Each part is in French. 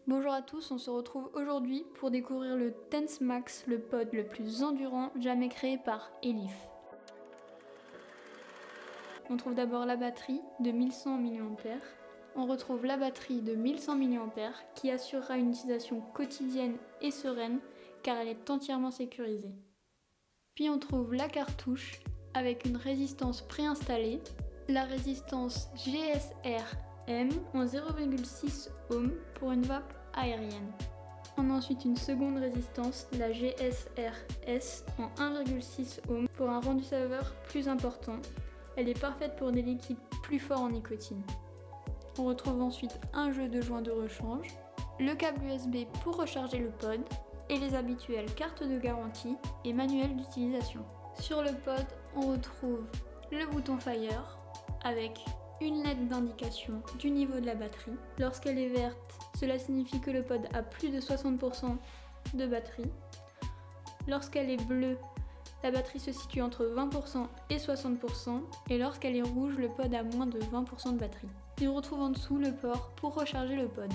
Bonjour à tous, on se retrouve aujourd'hui pour découvrir le Tense Max, le pod le plus endurant jamais créé par Elif. On trouve d'abord la batterie de 1100 mAh. On retrouve la batterie de 1100 mAh qui assurera une utilisation quotidienne et sereine car elle est entièrement sécurisée. Puis on trouve la cartouche avec une résistance préinstallée, la résistance GSR-M en 0,6 ohm pour une vape aérienne. On a ensuite une seconde résistance, la GSR-S en 1,6 ohm pour un rendu saveur plus important. Elle est parfaite pour des liquides plus forts en nicotine. On retrouve ensuite un jeu de joints de rechange, le câble USB pour recharger le pod et les habituelles cartes de garantie et manuels d'utilisation. Sur le pod, on retrouve le bouton Fire avec une lettre d'indication du niveau de la batterie. Lorsqu'elle est verte, cela signifie que le pod a plus de 60% de batterie. Lorsqu'elle est bleue, la batterie se situe entre 20% et 60%. Et lorsqu'elle est rouge, le pod a moins de 20% de batterie. Et on retrouve en dessous le port pour recharger le pod.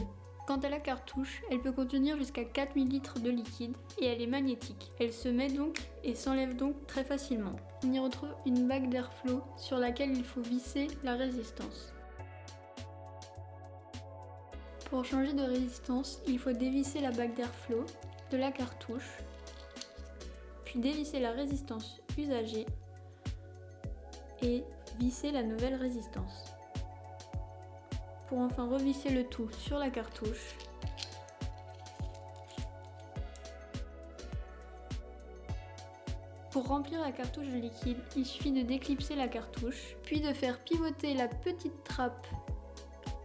Quant à la cartouche, elle peut contenir jusqu'à 4 ml de liquide et elle est magnétique. Elle se met donc et s'enlève donc très facilement. On y retrouve une bague d'airflow sur laquelle il faut visser la résistance. Pour changer de résistance, il faut dévisser la bague d'airflow de la cartouche, puis dévisser la résistance usagée et visser la nouvelle résistance. Pour enfin revisser le tout sur la cartouche. Pour remplir la cartouche de liquide, il suffit de déclipser la cartouche, puis de faire pivoter la petite trappe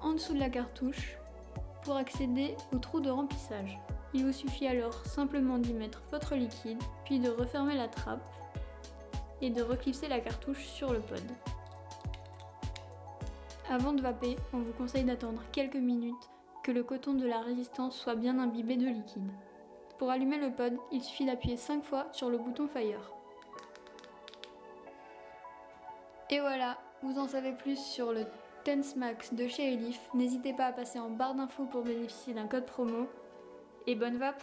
en dessous de la cartouche pour accéder au trou de remplissage. Il vous suffit alors simplement d'y mettre votre liquide, puis de refermer la trappe et de reclipser la cartouche sur le pod. Avant de vaper, on vous conseille d'attendre quelques minutes que le coton de la résistance soit bien imbibé de liquide. Pour allumer le pod, il suffit d'appuyer 5 fois sur le bouton Fire. Et voilà, vous en savez plus sur le Tense Max de chez Elif. N'hésitez pas à passer en barre d'infos pour bénéficier d'un code promo. Et bonne vape!